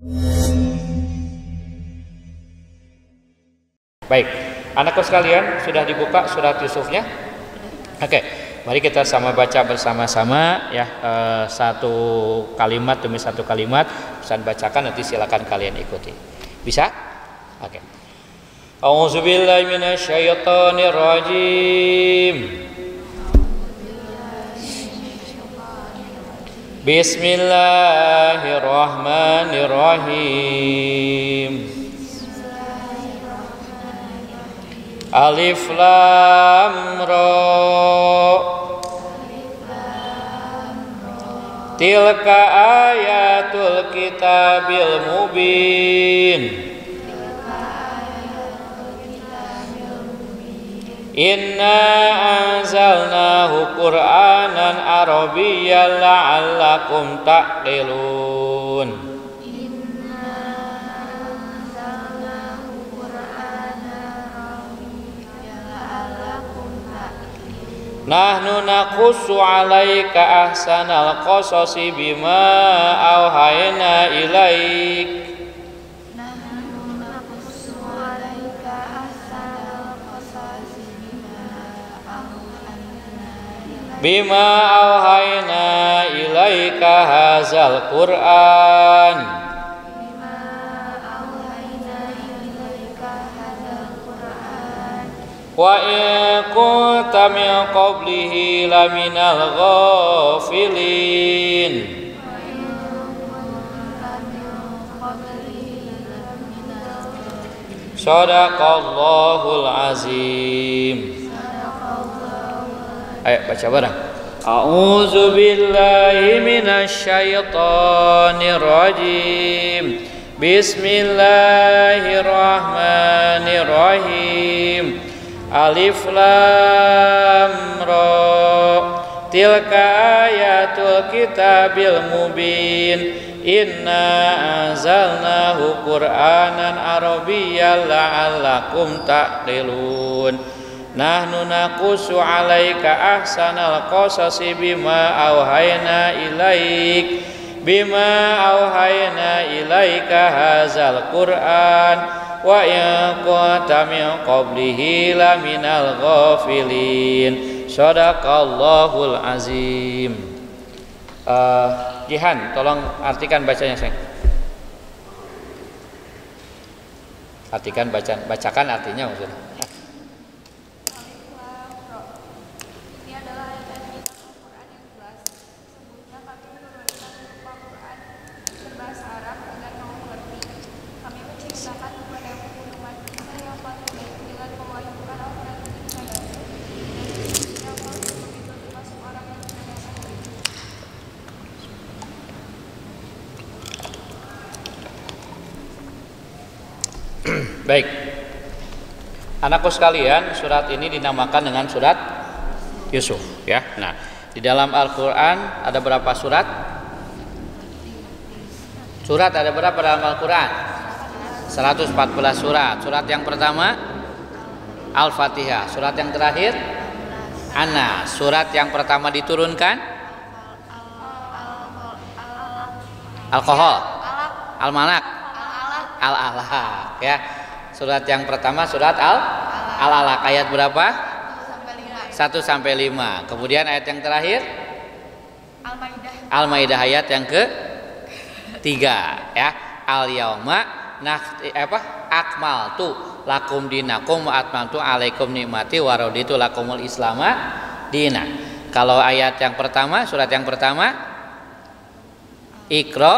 Baik, anakku sekalian, sudah dibuka surat Yusufnya? Oke, mari kita sama baca bersama-sama ya, satu kalimat demi satu kalimat. Ustaz bacakan, nanti silakan kalian ikuti. Bisa? Oke. A'udzubillahi minasyaitonirrajim. Bismillahirrahmanirrahim. Alif lam ra. Tilka ayatul kitabil mubin. Inna anzalnahu Qur'anan Arabiyyan la'allakum ta'qilun. Nahnu naqussu 'alaika ahsanal qasasi bima auhayna ilaik. Bima auhayna ilaika hadzal Qur'an. Wa in kunta min qablihi laminal ghafilin. Shadaqallahul azim. Ayo baca bareng. A'udzu billahi minasyaitonir rajim. Bismillahirrahmanirrahim. Alif lam ra. Tilka ayatul kitabil mubin. Inna anzalnahu Qur'anan Arabiyyan la'allakum ta'qilun. Nahnu naqussu 'alaika ahsanal qasasi bima auhayna ilaika hadzal Qur'an. Wa in kunta min qablihi laminal ghafilin. Shadaqallahul azim. Jihan, tolong artikan bacanya, sayang. Artikan bacakan artinya maksudnya. Baik, anakku sekalian, surat ini dinamakan dengan surat Yusuf ya. Nah, di dalam Al-Quran ada berapa surat? Surat ada berapa dalam Al-Quran? 114 surat. Surat yang pertama Al-Fatihah. Surat yang terakhir An-Nas. Surat yang pertama diturunkan Al-Kohol, Al-Malak, Al-Alaq ya. Surat yang pertama surat Al-Alaq, ayat berapa? 1 sampai 5. Kemudian ayat yang terakhir Al-Maidah ayat yang ke-3 ya. Al-yauma akmaltu lakum dinakum wa atmamtu alaikum nikmati wa raditu lakumul islama dina. Kalau ayat yang pertama, surat yang pertama Iqra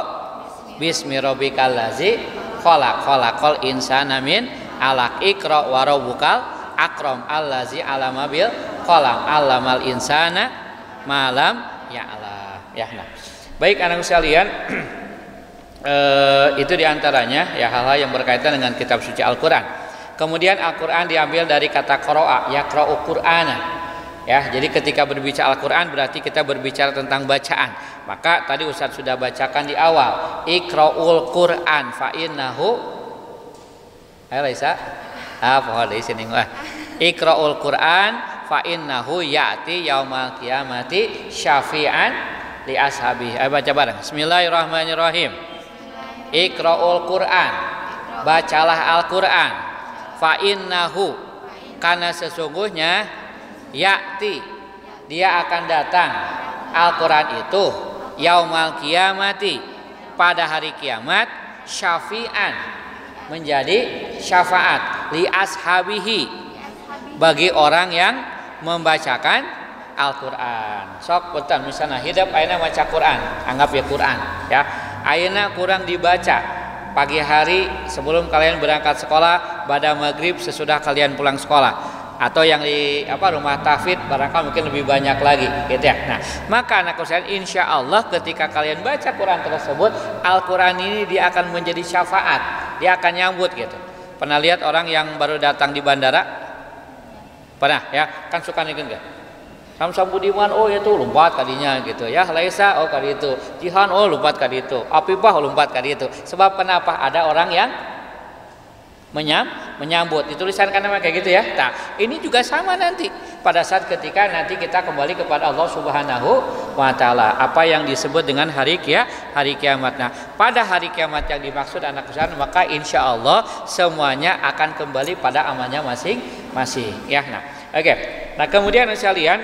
bismi rabbikal ladzi khalaqal insana min alaq. Iqra wa rabbukal akram allazi alama bil qalam allamal insana malam ya'lam ya. Nah, baik anakku sekalian, itu diantaranya ya hal-hal yang berkaitan dengan kitab suci Al-Quran. Kemudian Al-Quran diambil dari kata qara'a, yaqra'u Qur'ana ya. Jadi ketika berbicara Al-Quran berarti kita berbicara tentang bacaan. Maka tadi Ustaz sudah bacakan di awal, Iqra'ul Qur'an fa innahu Laisa pohon di sini Iqra'ul Qur'an fa innahu ya'ti yaumal qiyamati syafi'an li ashabihi. Baca bareng. Bismillahirrahmanirrahim. Iqra'ul Qur'an, bacalah Al-Qur'an. Fa innahu, karena sesungguhnya ya'ti, dia akan datang Al-Qur'an itu yaumal kiamati, pada hari kiamat, syafi'an, menjadi syafaat li ashabihi, bagi orang yang membacakan Al-Qur'an. Sok punten misalnya hidup ayeuna maca Qur'an, anggap ya Qur'an ya. Ayeuna kurang dibaca pagi hari sebelum kalian berangkat sekolah, pada maghrib sesudah kalian pulang sekolah, atau yang di rumah tahfidz barangkali mungkin lebih banyak lagi gitu ya. Nah, maka anak sekalian, insya Allah ketika kalian baca Quran tersebut, Al-Quran ini dia akan menjadi syafaat, dia akan nyambut gitu. Pernah lihat orang yang baru datang di bandara? Pernah ya, kan suka nih kan? Samsam Budiman, oh itu lompat kadinya gitu ya. Laisa, oh kali itu. Jihan, oh lompat kali itu. Apipah, lompat kali itu. Sebab kenapa? Ada orang yang menyambut. Ditulisan kan nama kayak gitu ya. Nah, ini juga sama nanti pada saat ketika nanti kita kembali kepada Allah Subhanahu wa taala. Apa yang disebut dengan hari kiamat. Nah, pada hari kiamat yang dimaksud anak kesalahan, maka insya Allah semuanya akan kembali pada amalnya masing-masing ya. Nah, oke. Nah, kemudian sekalian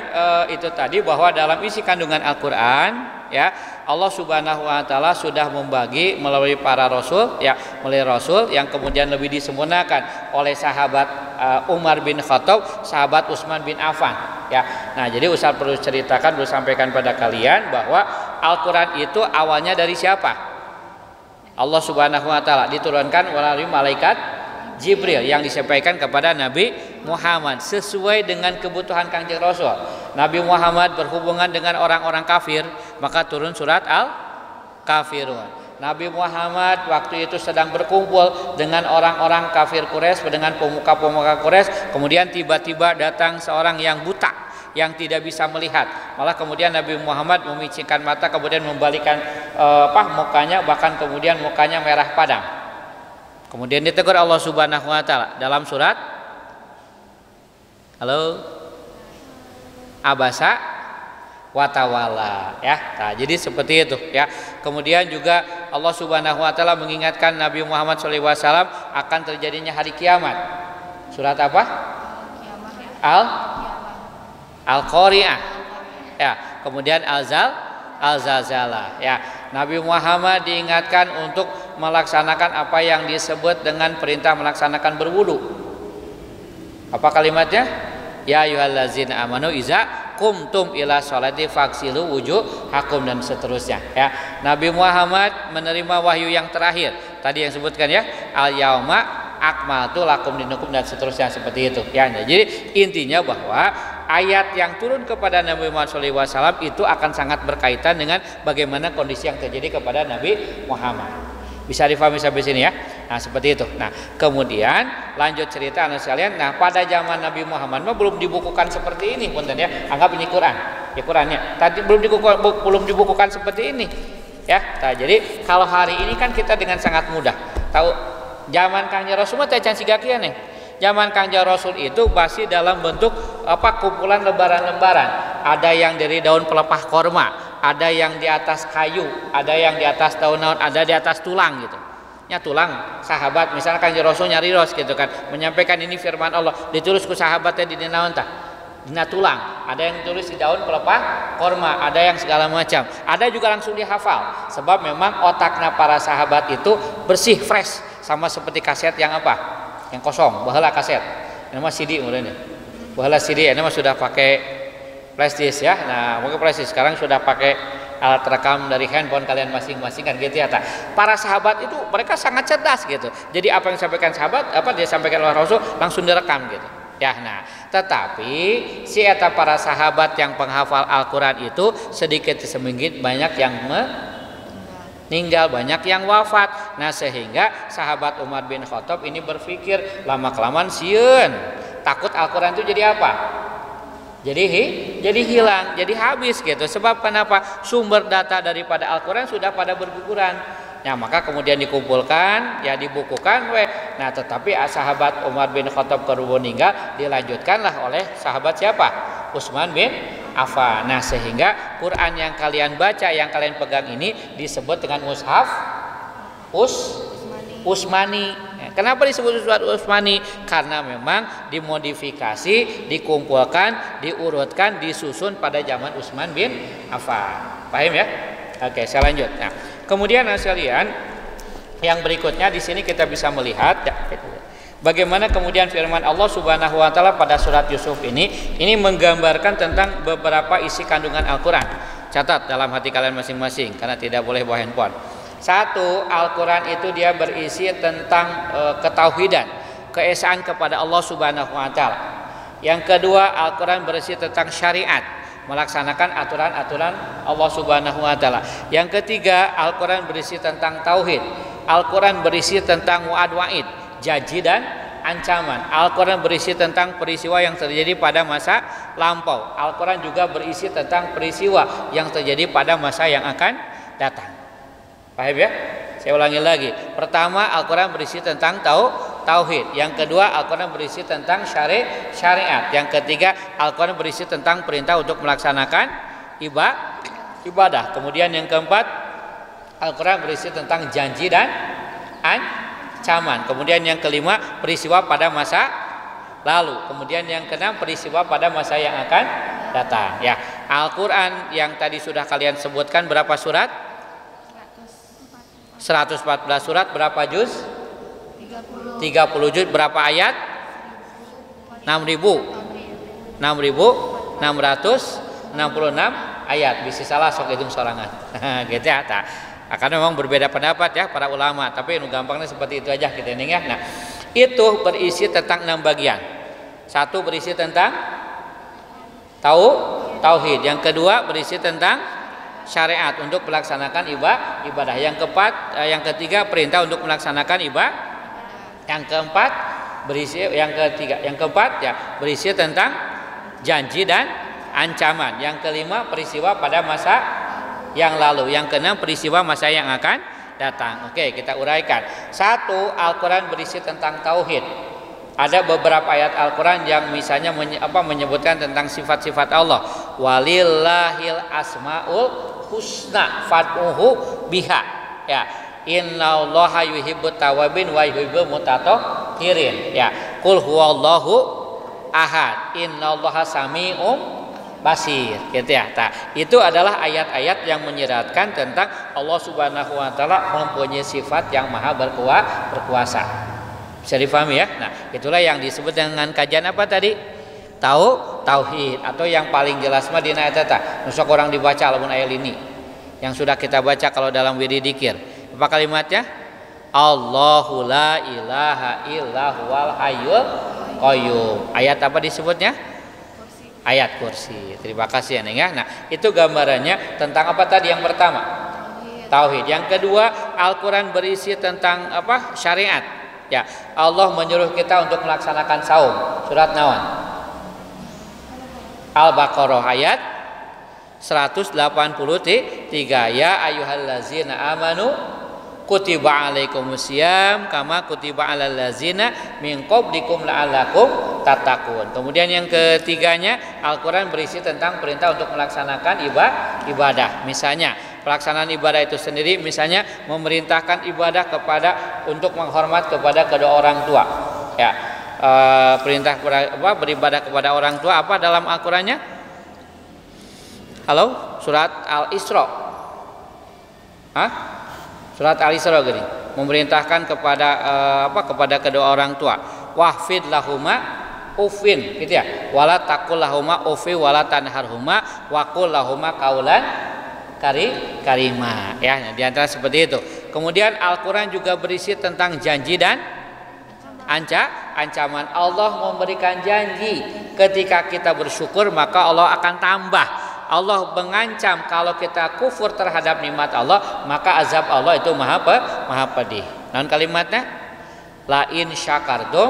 itu tadi bahwa dalam isi kandungan Al-Qur'an ya, Allah Subhanahu wa taala sudah membagi melalui para rasul ya, melalui rasul yang kemudian lebih disempurnakan oleh sahabat Umar bin Khattab, sahabat Utsman bin Affan ya. Nah, jadi Ustaz perlu ceritakan, perlu sampaikan pada kalian bahwa Al-Qur'an itu awalnya dari siapa? Allah Subhanahu wa taala, diturunkan melalui malaikat Jibril yang disampaikan kepada Nabi Muhammad sesuai dengan kebutuhan Kangjeng Rasul. Nabi Muhammad berhubungan dengan orang-orang kafir, maka turun surat Al-Kafirun. Nabi Muhammad waktu itu sedang berkumpul dengan orang-orang kafir Quraisy, dengan pemuka-pemuka Quraisy, kemudian tiba-tiba datang seorang yang buta, yang tidak bisa melihat. Malah kemudian Nabi Muhammad memicingkan mata, kemudian membalikan mukanya, bahkan kemudian mukanya merah padam. Kemudian ditegur Allah Subhanahu wa taala dalam surat Abasa wa tawalla ya. Nah, jadi seperti itu ya. Kemudian juga Allah Subhanahu wa taala mengingatkan Nabi Muhammad SAW akan terjadinya hari kiamat. Surat apa? Al-Qari'ah. Ya, kemudian Al-Zalzalah ya. Nabi Muhammad diingatkan untuk melaksanakan apa yang disebut dengan perintah melaksanakan berwudu. Apa kalimatnya? Ya ayyuhallazina amanu iza qumtum ila sholati faghsilu wujuhakum, dan seterusnya ya. Nabi Muhammad menerima wahyu yang terakhir tadi yang sebutkan ya, al yauma akmaltu lakum dinukum, dan seterusnya seperti itu ya. Jadi intinya bahwa ayat yang turun kepada Nabi Muhammad SAW itu akan sangat berkaitan dengan bagaimana kondisi yang terjadi kepada Nabi Muhammad. Bisa difahami sampai sini ya. Nah, seperti itu. Nah, kemudian lanjut cerita anak sekalian. Nah, pada zaman Nabi Muhammad belum dibukukan seperti ini, punten ya. Anggap ini Quran. Ya Qurannya. Tadi belum dibukukan seperti ini. Ya. Nah, jadi kalau hari ini kan kita dengan sangat mudah tahu zaman Kangjeng Rasul mah teh can siga kieu nih. Zaman Kangjeng Rasul itu masih dalam bentuk kumpulan lembaran-lembaran. Ada yang dari daun pelepah korma, ada yang di atas kayu, ada yang di atas daun-daun, ada di atas tulang gitu. Ya tulang sahabat, misalnya Kangjeng Rasul nyarios gitu kan, menyampaikan ini firman Allah, ditulis ku sahabatnya di naon tah? Dina tulang. Ada yang tulis di daun pelepah korma, ada yang segala macam. Ada juga langsung dihafal. Sebab memang otaknya para sahabat itu bersih, fresh, sama seperti kaset yang apa? Yang kosong, baheula kaset. Ini mah CD kemudian. Baheula CD, ini mah sudah pakai flash disk ya. Nah, mungkin flash disk sekarang sudah pakai alat rekam dari handphone kalian masing-masing kan gitu ya. Para sahabat itu mereka sangat cerdas gitu. Jadi apa yang disampaikan sahabat, apa dia sampaikan oleh Rasul langsung direkam gitu. Ya, nah, tetapi si eta para sahabat yang penghafal Al-Qur'an itu sedikit seminggu banyak yang meninggal, banyak yang wafat. Nah, sehingga sahabat Umar bin Khattab ini berpikir lama-kelamaan sieun, takut Al-Qur'an itu jadi apa? Jadi hilang, jadi habis gitu. Sebab kenapa? Sumber data daripada Al-Qur'an sudah pada berguguran. Nah, maka kemudian dikumpulkan, ya dibukukan Nah, tetapi sahabat Umar bin Khattab kerubun meninggal, dilanjutkanlah oleh sahabat siapa? Utsman bin Affan. Nah, sehingga Quran yang kalian baca, yang kalian pegang ini disebut dengan mushaf Utsmani. Kenapa disebut surat Utsmani? Karena memang dimodifikasi, dikumpulkan, diurutkan, disusun pada zaman Utsman bin Affan. Paham ya? Oke, saya lanjut. Nah, kemudian sekalian, yang berikutnya di sini kita bisa melihat bagaimana kemudian firman Allah Subhanahu wa taala pada surat Yusuf ini menggambarkan tentang beberapa isi kandungan Al-Qur'an. Catat dalam hati kalian masing-masing karena tidak boleh bawa handphone. Satu, Al-Quran itu dia berisi tentang ketauhidan, keesaan kepada Allah Subhanahu wa taala. Yang kedua, Al-Quran berisi tentang syariat, melaksanakan aturan-aturan Allah Subhanahu wa taala. Yang ketiga, Al-Quran berisi tentang tauhid. Al-Quran berisi tentang wa'ad wa'id, janji dan ancaman. Al-Quran berisi tentang peristiwa yang terjadi pada masa lampau. Al-Quran juga berisi tentang peristiwa yang terjadi pada masa yang akan datang. Paham ya? Saya ulangi lagi. Pertama, Al-Quran berisi tentang tauhid. Yang kedua, Al-Quran berisi tentang syariat. Yang ketiga, Al-Quran berisi tentang perintah untuk melaksanakan ibadah. Kemudian yang keempat, Al-Quran berisi tentang janji dan ancaman. Kemudian yang kelima, peristiwa pada masa lalu. Kemudian yang keenam, peristiwa pada masa yang akan datang. Ya, Al-Quran yang tadi sudah kalian sebutkan berapa surat? 114 surat. Berapa juz? 30 juz. Berapa ayat? 6.666 ayat. Bisa salah sok hitung sorangan. Gitu ya. Akan memang berbeda pendapat ya para ulama, tapi gampangnya seperti itu aja kita ini ya. Nah, itu berisi tentang 6 bagian. Satu berisi tentang tauhid. Yang kedua berisi tentang syariat untuk melaksanakan ibadah. Yang ketiga perintah untuk melaksanakan ibadah. Yang keempat ya berisi tentang janji dan ancaman. Yang kelima peristiwa pada masa yang lalu. Yang keenam peristiwa masa yang akan datang. Oke, kita uraikan. Satu, Al-Quran berisi tentang tauhid. Ada beberapa ayat Al-Quran yang misalnya menyebutkan tentang sifat-sifat Allah. Walillahil asmaul husna fad'uhu biha. Ya, innallaha yuhibbut tawwabin wa yuhibbul mutatahhirin. Ya, qul huwallahu ahad. Innallaha sami'um basir. Gitu ya. Itu adalah ayat-ayat yang menyeratkan tentang Allah Subhanahu wa taala mempunyai sifat yang maha berkuasa. Bisa difahami ya? Nah, itulah yang disebut dengan kajian apa tadi? Tauhid, atau yang paling jelas mah dina eta tah. Nusok orang dibaca lamun aya lini. Yang sudah kita baca kalau dalam wirid dzikir. Apa kalimatnya? Allahu la ilaha illa huwal hayyul qayyum. Ayat apa disebutnya? Ayat kursi. Terima kasih ya Neng ya. Nah, itu gambarannya tentang apa tadi yang pertama? Tauhid. Yang kedua, Al-Qur'an berisi tentang apa? Syariat. Ya, Allah menyuruh kita untuk melaksanakan saum. Surat naon? Al-Baqarah ayat 183. Ya ayyuhallazina amanu kutiba alaikumusiyam kama kutiba alal ladzina min qablikum la'allakum tattaqun. Kemudian yang ketiganya, Al-Qur'an berisi tentang perintah untuk melaksanakan ibadah. Misalnya, pelaksanaan ibadah itu sendiri misalnya memerintahkan ibadah untuk menghormat kepada kedua orang tua. Ya. Perintah beribadah kepada orang tua apa dalam Al-Qur'annya? Halo, surat Al-Isra. Surat Al-Isra gini, memerintahkan kepada kedua orang tua. Wahfid lahuma ufin, gitu ya. Wala taqul lahuma ufi wala tanharhuma waqul lahuma qaulan karima. Ya, di antara seperti itu. Kemudian Al-Qur'an juga berisi tentang janji dan ancaman. Allah memberikan janji ketika kita bersyukur maka Allah akan tambah. Allah mengancam kalau kita kufur terhadap nikmat Allah maka azab Allah itu maha pedih. Non kalimatnya la in syakartum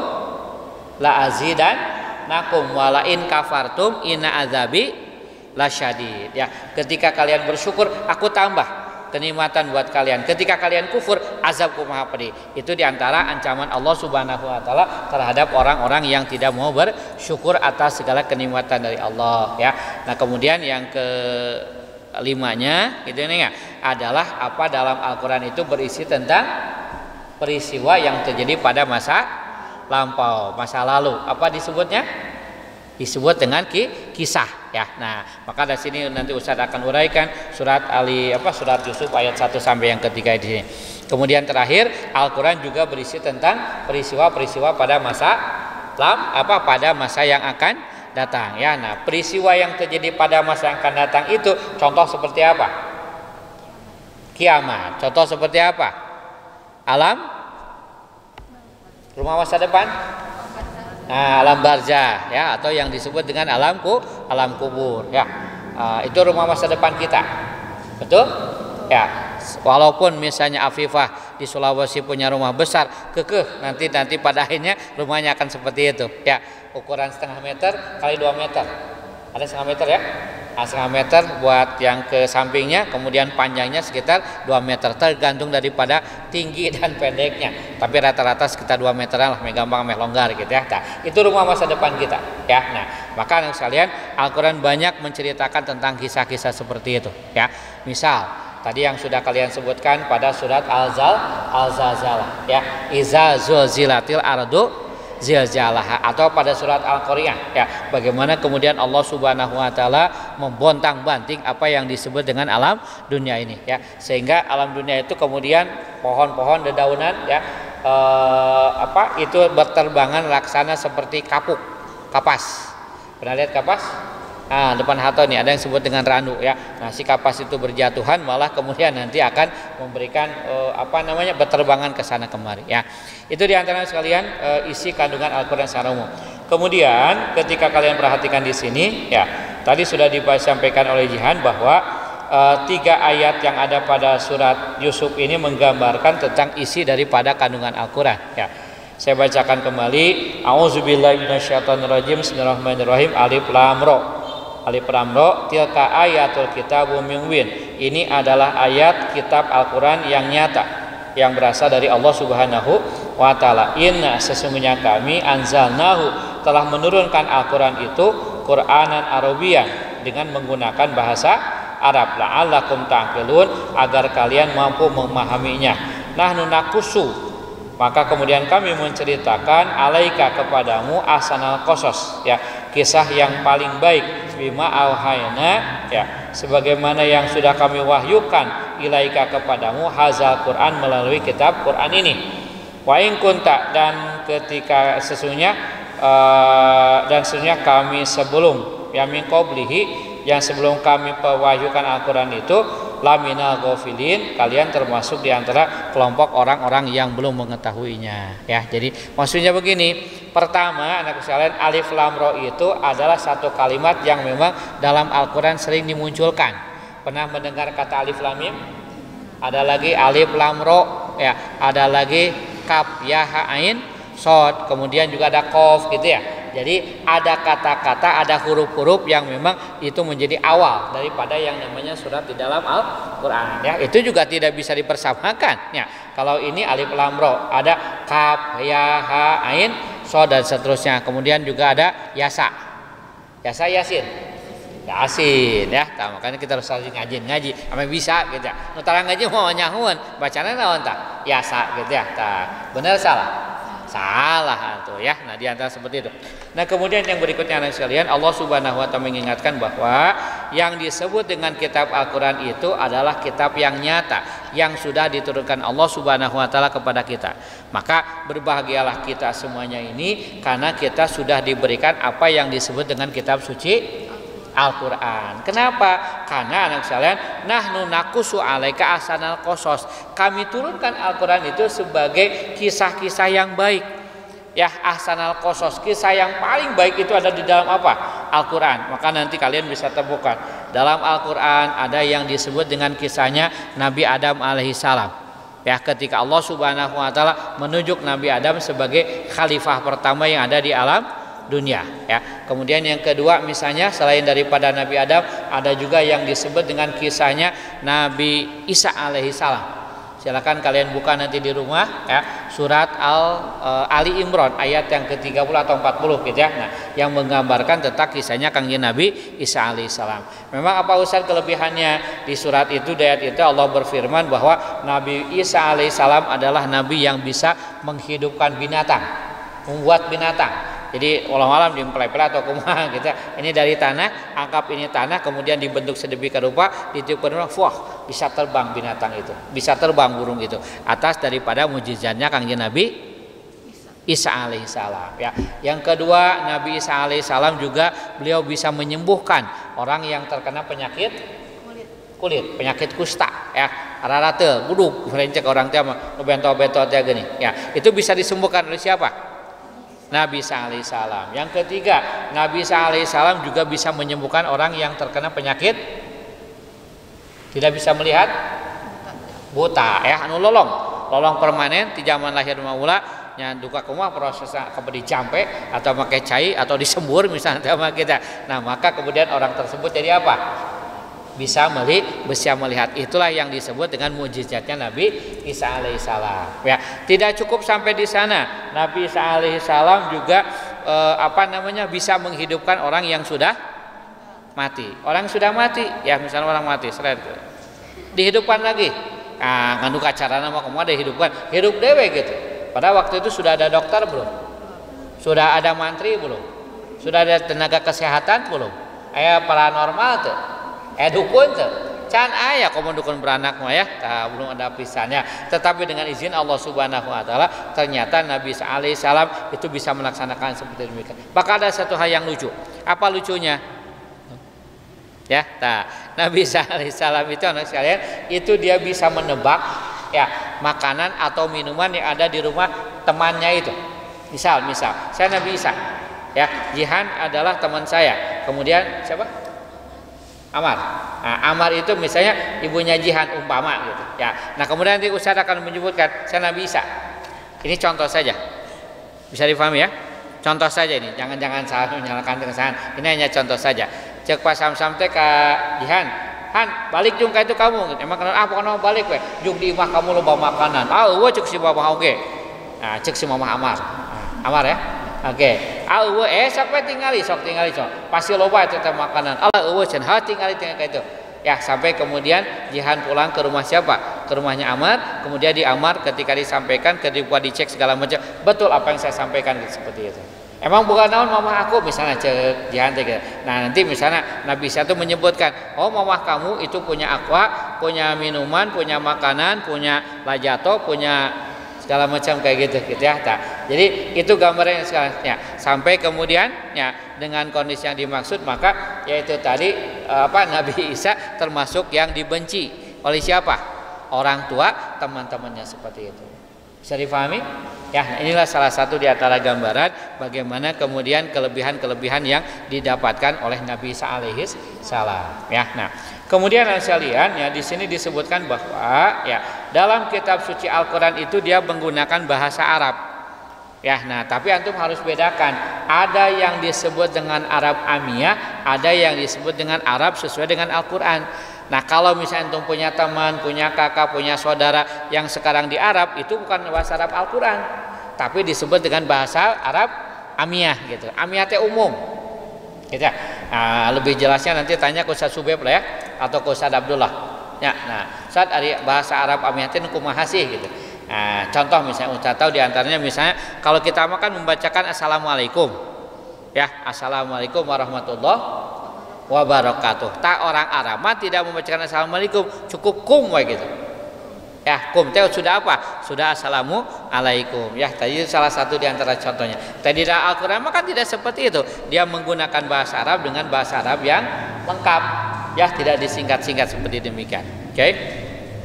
la azidanakum wa la in kafartum inna azabi lasyadid. Ya, ketika kalian bersyukur aku tambah kenikmatan buat kalian. Ketika kalian kufur, azabku maha pedih. Itu diantara ancaman Allah Subhanahu wa taala terhadap orang-orang yang tidak mau bersyukur atas segala kenikmatan dari Allah ya. Nah, kemudian yang kelimanya gitu nih ya, adalah apa dalam Al-Qur'an itu berisi tentang peristiwa yang terjadi pada masa lampau, masa lalu. Apa disebutnya? Disebut dengan kisah ya. Nah, maka dari sini nanti Ustaz akan uraikan surat surat Yusuf ayat 1 sampai yang ketiga di sini. Kemudian terakhir, Al-Qur'an juga berisi tentang peristiwa-peristiwa pada masa pada masa yang akan datang ya. Nah, peristiwa yang terjadi pada masa yang akan datang itu contoh seperti apa? Kiamat. Contoh seperti apa? Alam rumah masa depan. Nah, alam barzah ya, atau yang disebut dengan alam kubur ya. Itu rumah masa depan kita. Betul? Ya. Walaupun misalnya Afifah di Sulawesi punya rumah besar, kekeh nanti pada akhirnya rumahnya akan seperti itu ya. Ukuran setengah meter kali 2 meter. Ada setengah meter ya? Nah, setengah meter buat yang ke sampingnya, kemudian panjangnya sekitar 2 meter, tergantung daripada tinggi dan pendeknya. Tapi rata-rata sekitar 2 meteran lah, gampang longgar gitu ya. Nah, itu rumah masa depan kita ya. Nah, maka anak sekalian, Al-Qur'an banyak menceritakan tentang kisah-kisah seperti itu ya. Misal tadi yang sudah kalian sebutkan pada surat Al-Zalzalah ya, Iza zulzilatil ardu zilzalaha, atau pada surat Al-Qari'ah ya, bagaimana kemudian Allah Subhanahu wa taala membontang-banting apa yang disebut dengan alam dunia ini ya, sehingga alam dunia itu kemudian pohon-pohon dedaunan ya itu berterbangan laksana seperti kapas. Pernah lihat kapas? Nah, depan hato nih ada yang sebut dengan randu ya. Nah, si kapas itu berjatuhan malah kemudian nanti akan memberikan berterbangan ke sana kemari ya. Itu diantara sekalian isi kandungan Al-Qur'an secara umum. Kemudian ketika kalian perhatikan di sini ya, tadi sudah disampaikan oleh Jihan bahwa 3 ayat yang ada pada surat Yusuf ini menggambarkan tentang isi daripada kandungan Al-Qur'an ya. Saya bacakan kembali. A'udzubillahi minasyaitonirrajim. Bismillahirrahmanirrahim. Alif Lam Ra. Tilka ayatul kitabum mubin. Ini adalah ayat kitab Al-Qur'an yang nyata, yang berasal dari Allah Subhanahu wa taala. Inna, sesungguhnya kami anzalnahu, telah menurunkan Al-Qur'an itu Qur'anan Arabiyyan, dengan menggunakan bahasa Arab, la'allakum ta'qilun, agar kalian mampu memahaminya. Nahnu nakusu, maka kemudian kami menceritakan alaika kepadamu ahsanal qasas ya, kisah yang paling baik, bima auhayna ya, sebagaimana yang sudah kami wahyukan ilaika kepadamu hazal Quran, melalui kitab Quran ini. Wa in kunta, dan ketika sesungguhnya kami sebelum ya min qablihi, yang sebelum kami pewahyukan Al-Qur'an itu laminal ghafilin, kalian termasuk di antara kelompok orang-orang yang belum mengetahuinya ya. Jadi maksudnya begini, pertama anak sekalian, Alif Lam Ra itu adalah satu kalimat yang memang dalam Al-Qur'an sering dimunculkan. Pernah mendengar kata Alif Lam Mim? Ada lagi Alif Lam Ra ya, ada lagi Kaf Ya Ha Ain Shad, kemudian juga ada Qaf gitu ya. Jadi ada kata-kata, ada huruf-huruf yang memang itu menjadi awal daripada yang namanya surat di dalam Al-Qur'an ya. Itu juga tidak bisa dipersamakan ya. Kalau ini Alif Lam Ra, ada Kaf Ya Ha Ain Shad dan seterusnya. Kemudian juga ada Yasin ya. Nah, makanya kita harus sering ngaji sampai bisa gitu ya. Nu tara ngaji mau nyahun, bacana naon tah? Yasa gitu ya. Tah, benar salah tuh ya. Nah, di antara seperti itu. Nah, kemudian yang berikutnya anak sekalian, Allah Subhanahu wa taala mengingatkan bahwa yang disebut dengan kitab Al-Qur'an itu adalah kitab yang nyata, yang sudah diturunkan Allah Subhanahu wa taala kepada kita. Maka berbahagialah kita semuanya ini karena kita sudah diberikan apa yang disebut dengan kitab suci Al-Qur'an. Kenapa? Karena anak sekalian, nahnu nakusu alaika ahsanal qasas. Kami turunkan Al-Qur'an itu sebagai kisah-kisah yang baik. Ya, ahsanal qasas, kisah yang paling baik itu ada di dalam apa? Al-Qur'an. Maka nanti kalian bisa temukan dalam Al-Qur'an ada yang disebut dengan kisahnya Nabi Adam alaihissalam. Ya, ketika Allah Subhanahu wa taala menunjuk Nabi Adam sebagai khalifah pertama yang ada di alam dunia ya. Kemudian yang kedua, misalnya selain daripada Nabi Adam, ada juga yang disebut dengan kisahnya Nabi Isa alaihissalam Silakan kalian buka nanti di rumah ya, surat Ali Imran ayat yang ke-30 atau 40 gitu ya. Nah, yang menggambarkan tentang kisahnya kangjeng Nabi Isa alaihissalam. Memang apa Ustaz kelebihannya di surat itu, di ayat itu Allah berfirman bahwa Nabi Isa alaihissalam adalah nabi yang bisa menghidupkan binatang, membuat binatang. Jadi walau-alam diempel-empel atau kumaha gitu. Ini dari tanah, angkap ini tanah, kemudian dibentuk sedemikian rupa, ditiupkan, wah bisa terbang binatang itu, bisa terbang burung itu. Atas daripada mujizatnya kangjeng Nabi Isa alaihissalam. Ya. Yang kedua, Nabi Isa alaihissalam juga beliau bisa menyembuhkan orang yang terkena penyakit kulit, penyakit kusta. Ya, rarate, buduk, merencek orang tua, bento-bento teh gini. Ya, itu bisa disembuhkan oleh siapa? Nabi Isa alaihissalam. Yang ketiga, Nabi Isa alaihissalam juga bisa menyembuhkan orang yang terkena penyakit tidak bisa melihat, buta ya, anu lolong permanen di zaman lahir maula nya duka kumaha proses kebedi campe atau pakai cai atau disembur misalnya sama kita. Nah, maka kemudian orang tersebut jadi apa? Bisa melihat. Itulah yang disebut dengan mukjizatnya Nabi Isa alaihissalam. Ya, tidak cukup sampai di sana. Nabi Isa alaihissalam juga bisa menghidupkan orang yang sudah mati. Orang sudah mati, ya misalnya orang mati, dihidupkan lagi. Nah, nganu kacarana mah kumaha dihidupkan? Hidup dewe gitu. Pada waktu itu sudah ada dokter belum? Sudah ada mantri belum? Sudah ada tenaga kesehatan belum? Aya paranormal tuh. Dukun tuh, can aya komo dukun beranak mah ya, belum ada pisannya. Tetapi dengan izin Allah Subhanahu wa taala, ternyata Nabi Isa alaihissalam itu bisa melaksanakan seperti demikian. Maka ada satu hal yang lucu. Apa lucunya? Ya, Nabi Isa alaihissalam itu anak sekalian, itu dia bisa menebak ya makanan atau minuman yang ada di rumah temannya itu. Misal, saya Nabi Isa, ya, Jihan adalah teman saya. Kemudian siapa? Amar. Nah, Amar itu misalnya ibunya Jihan umpama gitu. Ya. Nah, kemudian nanti Ustaz akan menyebutkan saya Nabi Isa. Ini contoh saja. Bisa difahami ya? Contoh saja ini. Jangan salah menyalahkan kesalahan. Ini hanya contoh saja. Cek pas sam-sam teh ka Jihan. Han, balik jung ka itu kamu. Emang kenapa balik we? Jung di imah kamu loba makanan. Eueuh cek si Bapak oge. Nah, cek si Mama Amar. Amar ya. Oke, sok tingali. Pasti loba itu teh makanan. Cenah tingali itu. Ya, sampai kemudian Jihan pulang ke rumah siapa? Ke rumahnya Amar. Kemudian di Amar ketika disampaikan, ketika dicek segala macam, betul apa yang saya sampaikan gitu, seperti itu. Emang bukan naon mama aku misalnya cek Jihan teh gitu. Nah, nanti misalnya Nabi Isa itu menyebutkan, "Oh, mama kamu itu punya aqua, punya minuman, punya makanan, punya lajato, punya segala macam kayak gitu ya. Jadi itu gambarnya sekarang ya. Sampai kemudian ya dengan kondisi yang dimaksud maka yaitu tadi Nabi Isa termasuk yang dibenci oleh siapa? Orang tua, teman-temannya seperti itu. Bisa difahami? Ya, inilah salah satu di antara gambaran bagaimana kemudian kelebihan-kelebihan yang didapatkan oleh Nabi Isa alaihis salam. Ya, nah, kemudian sekalian ya di sini disebutkan bahwa ya dalam kitab suci Al-Qur'an itu dia menggunakan bahasa Arab. Ya, nah tapi antum harus bedakan. Ada yang disebut dengan Arab Amiyah, ada yang disebut dengan Arab sesuai dengan Al-Qur'an. Nah, kalau misalnya antum punya teman, punya kakak, punya saudara yang sekarang di Arab, itu bukan bahasa Arab Al-Qur'an, tapi disebut dengan bahasa Arab Amiyah gitu. Amiyah teh umum. Gitu. Nah, lebih jelasnya nanti tanya ke Ustaz Subeb lah ya atau ke Ustaz Abdullah. Ya, nah, Ustaz ari bahasa Arab Amiyah teh kumaha sih gitu. Nah, contoh misalnya Ustaz tahu di antaranya misalnya kalau kita makan membacakan assalamualaikum. Ya, assalamualaikum warahmatullahi wabarakatuh. Tak orang Arab mah tidak membacakan assalamualaikum, cukup kum wae gitu. Ya, kum teh sudah apa? Sudah assalamualaikum. Ya, tadi salah satu di antara contohnya. Tadi dalam Al-Qur'an mah kan tidak seperti itu. Dia menggunakan bahasa Arab dengan bahasa Arab yang lengkap. Ya, tidak disingkat-singkat seperti demikian. Oke.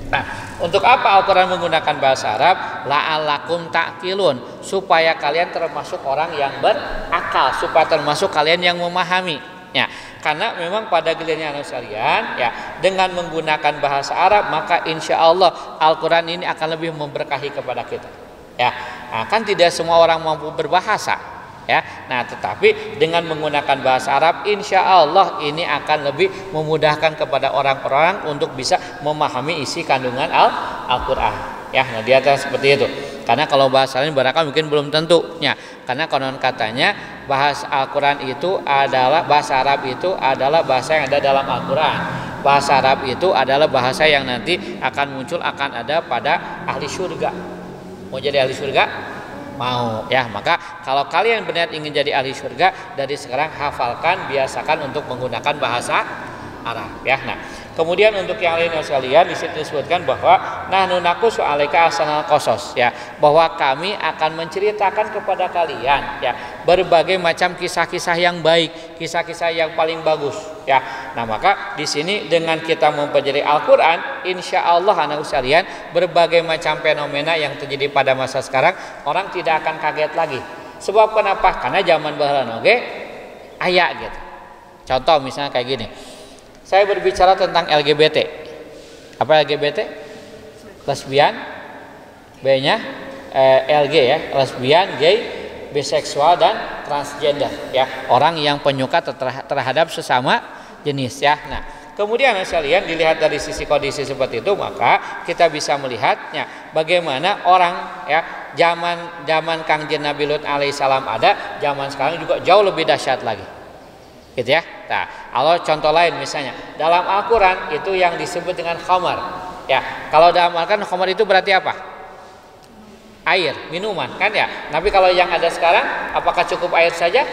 Nah, untuk apa Al-Qur'an menggunakan bahasa Arab? La'allakum ta'qilun, supaya kalian termasuk orang yang berakal, supaya termasuk kalian yang memahami. Ya, karena memang pada gilirannya anak sekalian ya dengan menggunakan bahasa Arab maka insya Allah Al-Quran ini akan lebih memberkahi kepada kita. Ya, nah, kan tidak semua orang mampu berbahasa. ya. Nah, tetapi dengan menggunakan bahasa Arab, insya Allah ini akan lebih memudahkan kepada orang-orang untuk bisa memahami isi kandungan Al-Quran. Ya, nah di atas seperti itu. Karena kalau bahasa lain barangkali mungkin belum tentunya. Karena konon katanya bahasa Al-Quran itu adalah bahasa Arab itu adalah bahasa yang ada dalam Al-Quran. Bahasa Arab itu adalah bahasa yang nanti akan muncul, akan ada pada ahli surga. Mau jadi ahli surga? Mau ya. Maka kalau kalian benar ingin jadi ahli surga, dari sekarang hafalkan, biasakan untuk menggunakan bahasa Arab ya. Nah, kemudian untuk yang lain sekalian di situ disebutkan bahwa nahnu naqussu 'alaika ahsanal qasas ya, bahwa kami akan menceritakan kepada kalian ya berbagai macam kisah-kisah yang baik, kisah-kisah yang paling bagus ya. Nah, maka di sini dengan kita mempelajari Al-Qur'an, insya Allah anak sekalian berbagai macam fenomena yang terjadi pada masa sekarang orang tidak akan kaget lagi. Sebab kenapa? Karena zaman baheula oge aya gitu. Contoh misalnya kayak gini. Saya berbicara tentang LGBT. Apa LGBT? Lesbian, B-nya LG ya, lesbian, gay, biseksual dan transgender ya. Orang yang penyuka terhadap sesama jenis ya. Nah, kemudian sekalian dilihat dari sisi kondisi seperti itu, maka kita bisa melihatnya bagaimana orang ya zaman Kangjeng Nabi Lut alaihissalam ada, zaman sekarang juga jauh lebih dahsyat lagi. Gitu ya. Nah, kalau contoh lain misalnya dalam Al-Qur'an itu yang disebut dengan khamar. Ya, kalau dalam Al-Qur'an khamar itu berarti apa? Air, minuman kan ya. Tapi kalau yang ada sekarang apakah cukup air saja?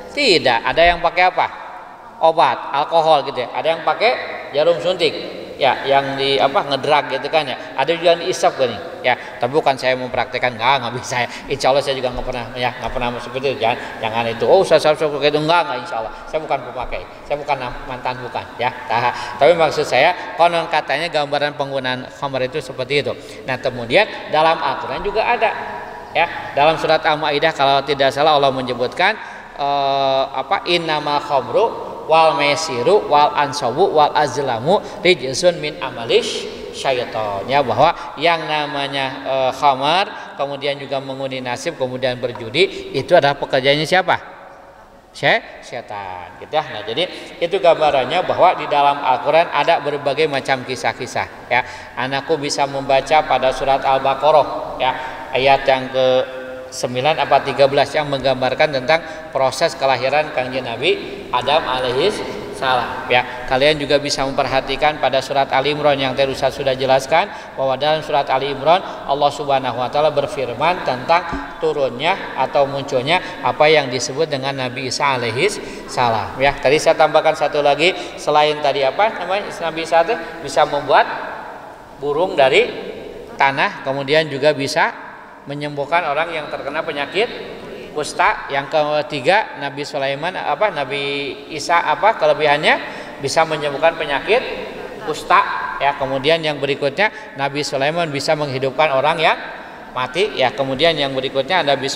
Tidak, ada yang pakai apa? Obat, alkohol gitu ya. Ada yang pakai jarum suntik. Ya, yang di ngedrag gitu kan ya. Ada juga yang diisap kan ya. Tapi bukan saya mempraktekkan, nggak bisa ya. Insya Allah saya juga nggak pernah seperti itu. Jangan itu. Oh, saya seperti itu enggak insya Allah. Saya bukan pemakai. Saya bukan mantan, bukan ya. Tapi maksud saya konon katanya gambaran penggunaan khamar itu seperti itu. Nah, kemudian dalam Al-Qur'an juga ada ya. Dalam surat Al-Maidah kalau tidak salah Allah menyebutkan innamal khamru wal maisiru wal ansabu wal azlamu rijsun min amalish syaiton ya, bahwa yang namanya khamar kemudian juga mengundi nasib kemudian berjudi itu adalah pekerjaannya siapa? Setan gitu ya. Nah, jadi itu gambarannya bahwa di dalam Al-Qur'an ada berbagai macam kisah-kisah ya. Anakku bisa membaca pada surat Al-Baqarah ya, ayat yang ke 9 apa 13 yang menggambarkan tentang proses kelahiran Kangjeng Nabi Adam alaihis salam ya. Kalian juga bisa memperhatikan pada surat Ali Imran yang tadi Ustaz sudah jelaskan bahwa dalam surat Ali Imran Allah Subhanahu wa taala berfirman tentang turunnya atau munculnya apa yang disebut dengan Nabi Isa alaihis salam ya. Tadi saya tambahkan satu lagi, selain tadi Nabi Isa bisa membuat burung dari tanah, kemudian juga bisa menyembuhkan orang yang terkena penyakit kusta. Yang ketiga Nabi Sulaiman Nabi Isa kelebihannya bisa menyembuhkan penyakit kusta ya. Kemudian yang berikutnya Nabi Sulaiman bisa menghidupkan orang yang mati ya. Kemudian yang berikutnya Nabi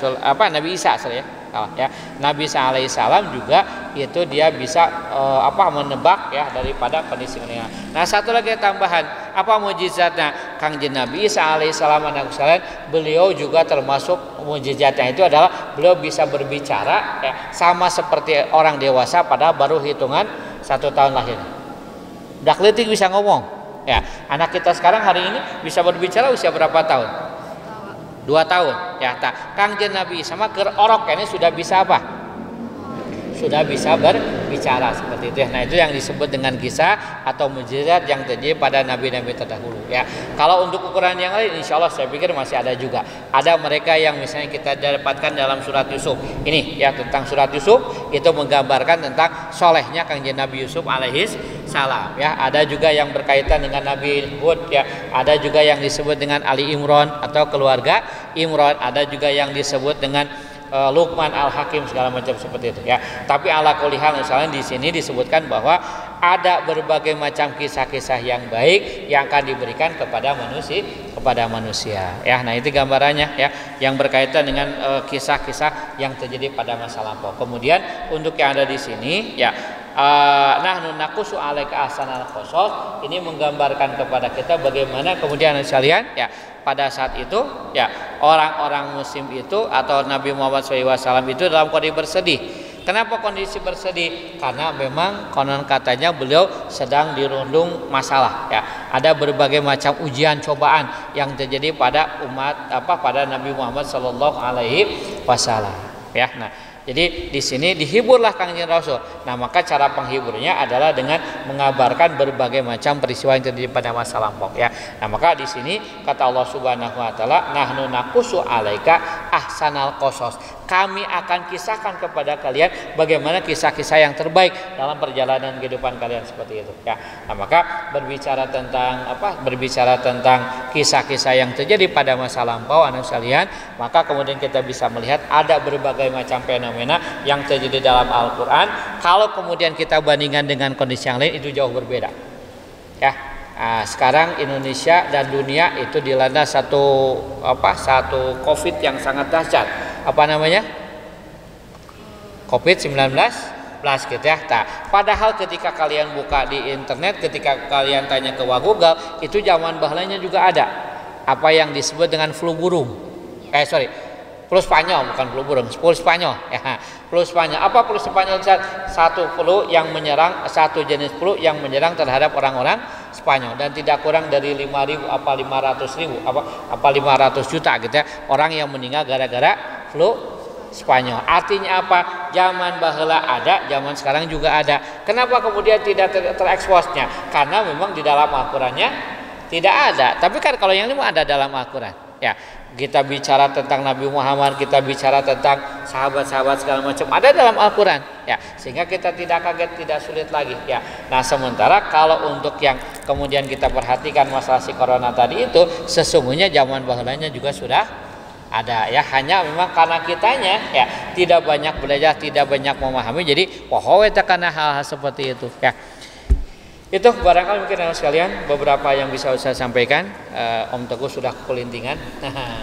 Isa ya. Nabi Isa alaihissalam juga itu dia bisa menebak ya daripada kondisi meninggal. Nah, satu lagi tambahan, apa mukjizatnya Kangjeng Nabi Isa alaihissalam anak sekalian, beliau juga termasuk mukjizatnya itu adalah beliau bisa berbicara ya, sama seperti orang dewasa pada baru hitungan 1 tahun lahir. Dak leutik bisa ngomong ya. Anak kita sekarang hari ini bisa berbicara usia berapa tahun? 2 tahun ya. Kangjeng Nabi sama keur orok ini sudah bisa apa? Sudah bisa berbicara seperti itu ya. Nah, itu yang disebut dengan kisah atau mukjizat yang terjadi pada nabi-nabi terdahulu ya. Kalau untuk ukuran yang lain insya Allah saya pikir masih ada juga. Ada mereka yang misalnya kita dapatkan dalam surat Yusuf ini ya, tentang surat Yusuf itu menggambarkan tentang solehnya Kangjeng Nabi Yusuf alaihis salam ya. Ada juga yang berkaitan dengan Nabi Hud ya. Ada juga yang disebut dengan Ali Imran atau keluarga Imran. Ada juga yang disebut dengan Luqman Al-Hakim segala macam seperti itu ya. Tapi ala kulli hal misalnya di sini disebutkan bahwa ada berbagai macam kisah-kisah yang baik yang akan diberikan kepada manusia ya. Nah, itu gambarannya ya yang berkaitan dengan kisah-kisah yang terjadi pada masa lampau. Kemudian untuk yang ada di sini ya, nahnu naqussu 'alaika ahsanal qasas, ini menggambarkan kepada kita bagaimana kemudian sekalian ya pada saat itu ya orang-orang muslim itu atau Nabi Muhammad SAW itu dalam kondisi bersedih. Kenapa kondisi bersedih? Karena memang konon katanya beliau sedang dirundung masalah ya. Ada berbagai macam ujian cobaan yang terjadi pada pada Nabi Muhammad SAW ya. Nah, jadi di sini dihiburlah Kangjeng Rasul. Nah, maka cara penghiburnya adalah dengan mengabarkan berbagai macam peristiwa yang terjadi pada masa lampau ya. Nah, maka di sini kata Allah Subhanahu wa taala, nahnu naqussu 'alaika ahsanal qasas. Kami akan kisahkan kepada kalian bagaimana kisah-kisah yang terbaik dalam perjalanan kehidupan kalian seperti itu ya. Nah, maka berbicara tentang kisah-kisah yang terjadi pada masa lampau anak sekalian, maka kemudian kita bisa melihat ada berbagai macam fenomena yang terjadi dalam Al-Qur'an. Kalau kemudian kita bandingkan dengan kondisi yang lain itu jauh berbeda. Ya. Nah, sekarang Indonesia dan dunia itu dilanda satu Covid yang sangat dahsyat. Apa namanya? Covid-19 gitu ya. Nah, padahal ketika kalian buka di internet, ketika kalian tanya ke Google, itu zaman bahalanya juga ada apa yang disebut dengan flu burung. Flu Spanyol, bukan flu burung, flu Spanyol ya. Flu Spanyol. Apa flu Spanyol? Satu jenis flu yang menyerang terhadap orang-orang Spanyol dan tidak kurang dari 5.000 500 juta gitu ya orang yang meninggal gara-gara flu Spanyol. Artinya apa? Zaman baheula ada, zaman sekarang juga ada. Kenapa kemudian tidak tereksposnya? Karena memang di dalam Al-Qur'annya tidak ada. Tapi kan kalau yang ini ada dalam Al-Qur'an. Ya, kita bicara tentang Nabi Muhammad, kita bicara tentang sahabat-sahabat segala macam ada dalam Al-Qur'an. Ya, sehingga kita tidak kaget, tidak sulit lagi. Ya. Nah, sementara kalau untuk yang kemudian kita perhatikan masalah si corona tadi itu sesungguhnya zaman baheulanya juga sudah ada ya, hanya memang karena kitanya ya tidak banyak belajar, tidak banyak memahami, jadi poho eta kana hal-hal seperti itu ya. Itu barangkali mungkin anak sekalian beberapa yang bisa saya sampaikan. Om Teguh sudah kelintingan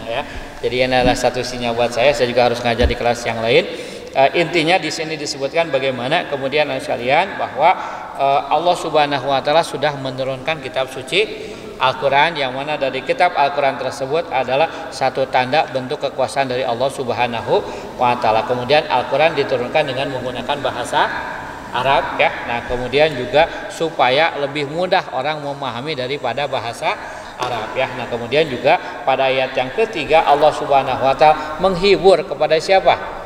ya. Jadi ini adalah satu sinyal buat saya juga harus ngajar di kelas yang lain. Intinya di sini disebutkan bagaimana kemudian anak sekalian bahwa Allah Subhanahu wa taala sudah menurunkan kitab suci Al-Quran, yang mana dari kitab Al-Quran tersebut adalah satu tanda bentuk kekuasaan dari Allah Subhanahu wa taala. Kemudian Al-Quran diturunkan dengan menggunakan bahasa Arab ya. Nah, kemudian juga supaya lebih mudah orang memahami daripada bahasa Arab ya. Nah, kemudian juga pada ayat yang ketiga Allah Subhanahu wa taala menghibur kepada siapa?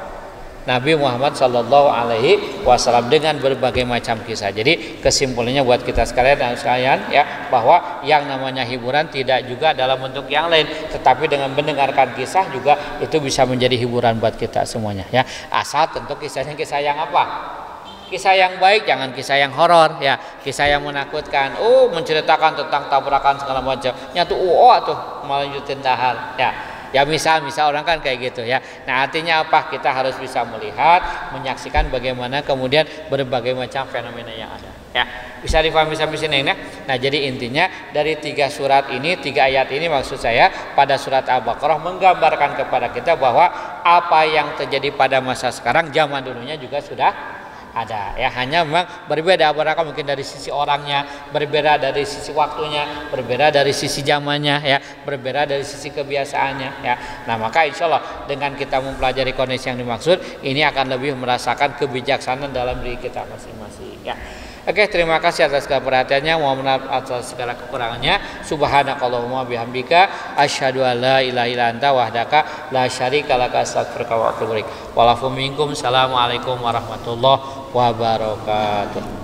Nabi Muhammad SAW dengan berbagai macam kisah. Jadi kesimpulannya buat kita sekalian ya, bahwa yang namanya hiburan tidak juga dalam bentuk yang lain, tetapi dengan mendengarkan kisah juga itu bisa menjadi hiburan buat kita semuanya ya. Asal tentu kisahnya kisah yang apa? Kisah yang baik, jangan kisah yang horor ya, kisah yang menakutkan. Menceritakan tentang tabrakan segala macam. Nyatu tuh melanjutin dahar ya. Ya misal orang kan kayak gitu ya. Nah, artinya apa? Kita harus bisa melihat, menyaksikan bagaimana kemudian berbagai macam fenomena yang ada. Ya, bisa difahami sampai sini ya. Nah, jadi intinya dari 3 ayat ini maksud saya pada surat Al-Baqarah menggambarkan kepada kita bahwa apa yang terjadi pada masa sekarang zaman dulunya juga sudah ada ya, hanya memang berbeda barangkali mungkin dari sisi orangnya, berbeda dari sisi waktunya, berbeda dari sisi zamannya ya, berbeda dari sisi kebiasaannya ya. Nah, maka insya Allah dengan kita mempelajari kondisi yang dimaksud ini akan lebih merasakan kebijaksanaan dalam diri kita masing-masing ya. Oke, terima kasih atas segala perhatiannya. Mohon maaf atas segala kekurangannya. Subhanakallahumma bihamdika asyhadu an la ilaha illa anta wahdaka la syarika laka astaghfiruka wa atubu ilaik. Walafu minkum. Assalamualaikum warahmatullahi wabarakatuh.